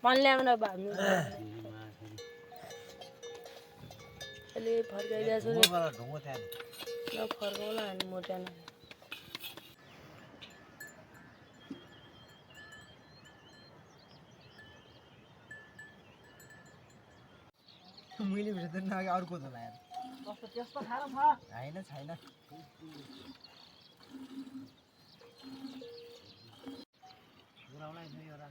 पानी ल्याउन भाग्नु अहिले फर्काइदिएछु नि ल फर्काउला अनि म त्यहाँ मैले भेट्दैन अघि अर्को त लाएर कस्तो त्यस्तो खाएर छ हैन छैन गुराउला नि एउटा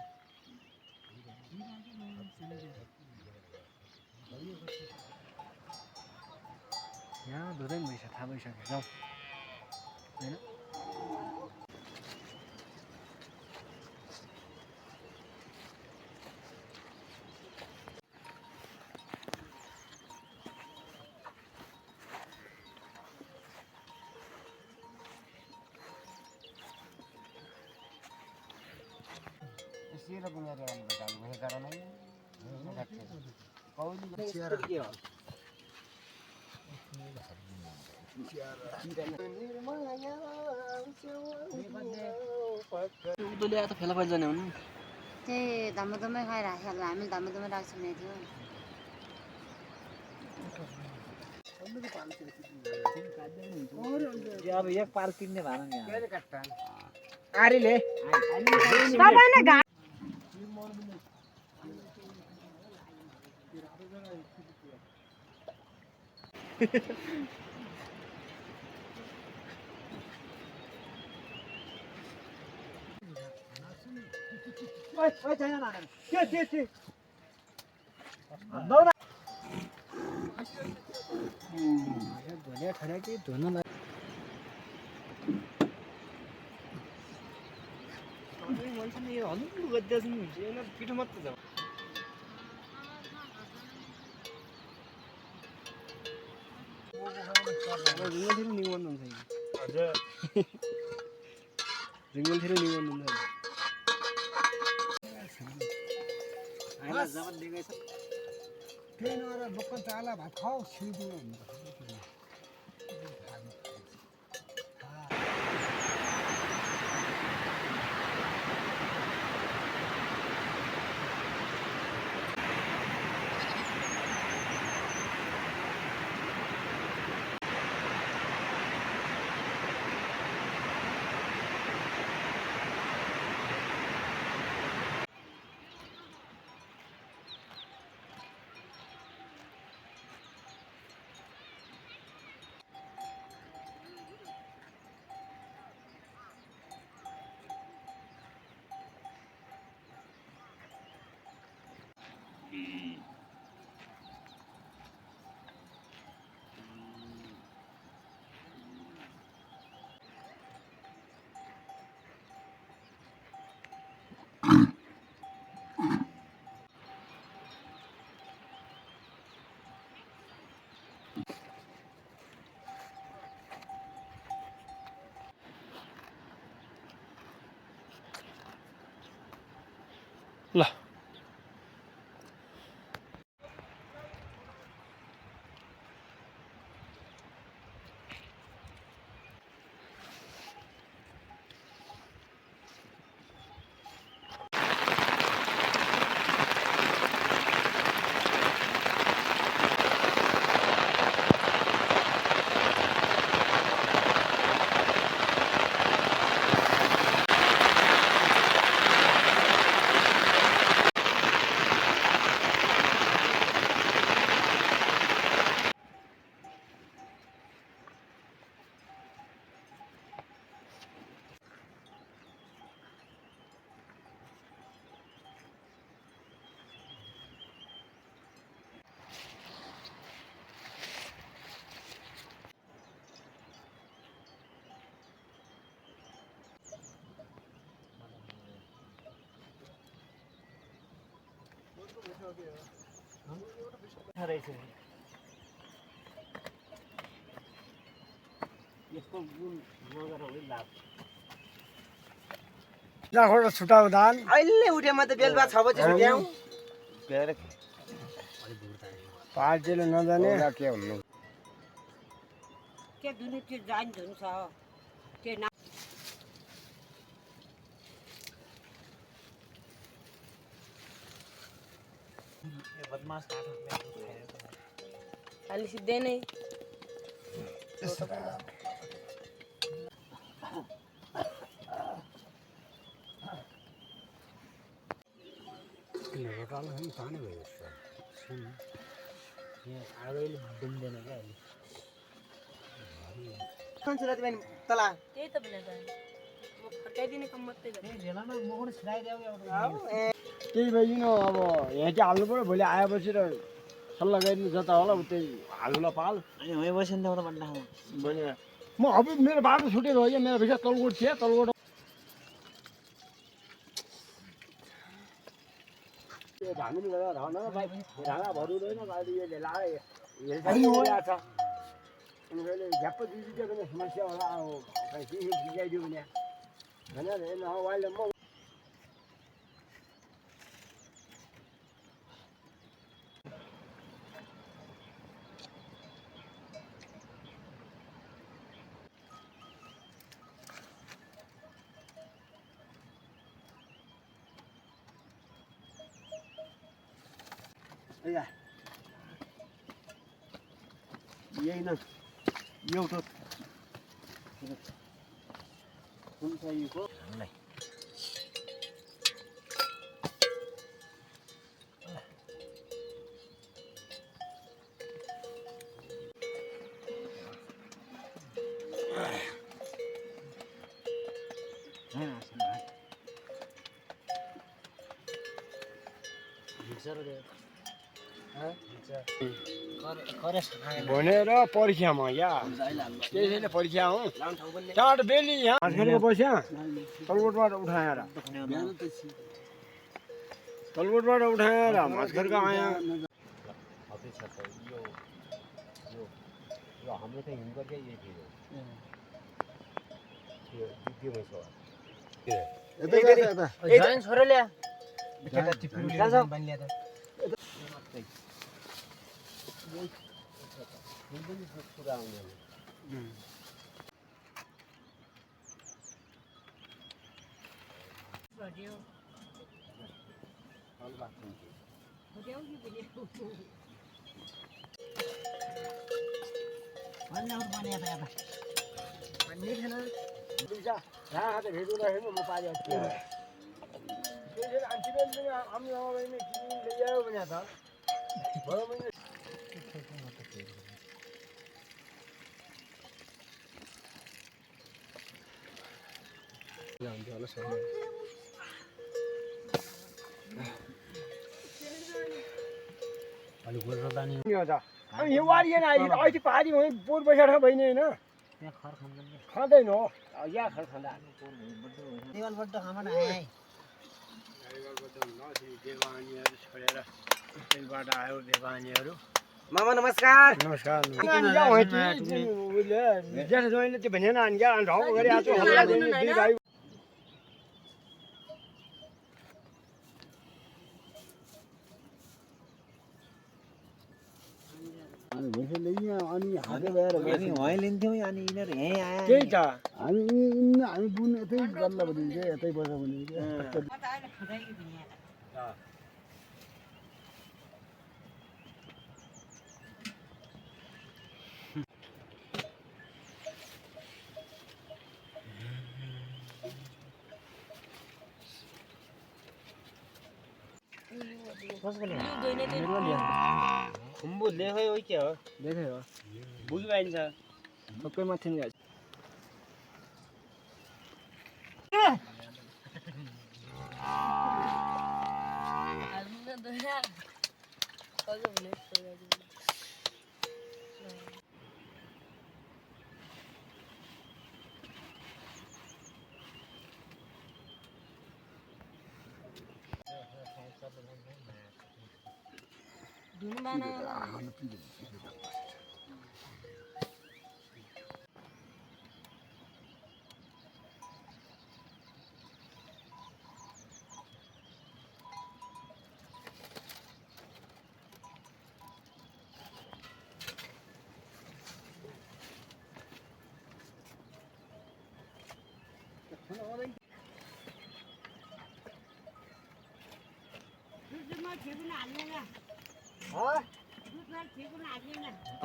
यहाँ धुँदै भइसक्यो थाहा भइसक्यो जाउँ हैन Siapa punya dia yang berjalan? Mereka karena ini kau ini siapa? Udah lihat film apa aja nih? Teh, damu-damu khai rakyat lah, ambil damu-damu rakyat sini tu. अब एक पाल किन्ने भएन यहाँ आरीले तपाईले घाट ओइ छैन न के नौ धुने खने कि धुन ल अनि मान्छेले यो हल्लु गद्दैछन् हैन पिठो मात्र छ रिङ्गल थियो निवन हुन्छ हजुर रिङ्गल थियो निवन हुन्छ आइला जब दिगै छ ट्रेन और बक्कन चाला भात खाओ छिदो ल यसको गुण नगर हो लाभ जाखोड छुटाउ दान अहिले उठे म त बेलुका 6 बजे छुट्याउ बेर पार्टीले नजाने के हुनु के दुनु त्यो जान धुन छ के खाली सिधै नै छोटो पुरा घोटाला पनि पानी भयो त्यही त भनेको म फर्काइदिने काम मात्रै गरेँ त्यही भइकन अब यहाँ चाहिँ हाल्नु पऱ्यो भोलि आएपछि र सल्लाह गरिदिनु जता होला उतै हाल्नुलाई पाल भने म अब मेरो बाटो छुटेर हो कि मेरो भित्र तलकोट थियो तलकोट धामिनी गरेर धन ढाँडा भरुँदैन गाडी यसले लाग्यो हेरिरहेको छ अनि कहिले झ्याप्प दिदिदियो भने समस्या होला अब बिगाइदियो भने होइन हेर्नु अहिले म यही न एउटा कुन चाहिएको भनेर परीक्षामा या त्यसैले परीक्षा हो चाँडो बेली यहाँ घाँसखेलको बस्या तलबोटबाट उठाएर घाँसखेलको आया हाम्रो त हिँड्नुपर्छ अनि यो वारिएन अहिले पारी वहीँ बोर बसेर बहिनी होइन खाँदैन हो या खर खाँदा छोडेर त्यसबाट आयो देवानीहरू मामा नमस्कार नमस्कार जेठो ज्वाइँले त्यो भनेन अनि क्या ढाउको गरी आएको त्यही त हामी बुन यतै गल्ल भनिन्छ यतै बस्छ भनिन्छ खुम्बु लेखै हो के हो लेखै हो बुझि पाइन्छ सबै माथि नि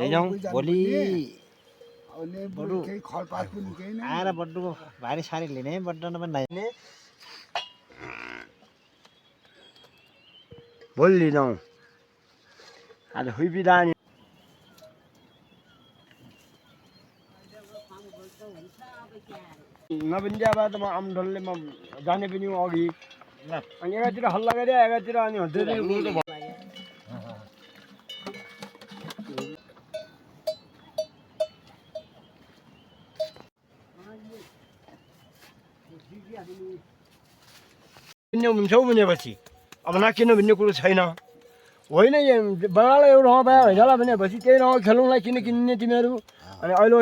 जाउँ भोलि बरु केही खलपात पनि केही नै आएर बड्डुको भारी सारी लिने बड्डन पनि लाने भोलि लिँदाउँ आज हुइबिदा नि नबिन्दिया भए त म आमडलले म जाने पनि अघि अनि एकातिर हल्ला गरे एकातिर अनि हुन्छौ भनेपछि अब नाकिनु भन्ने कुरो छैन होइन बङ्गाल एउटा ठाउँ पायो होइन होला भनेपछि त्यही ठाउँ खेलौँलाई किन किन्ने तिमीहरू अनि अहिले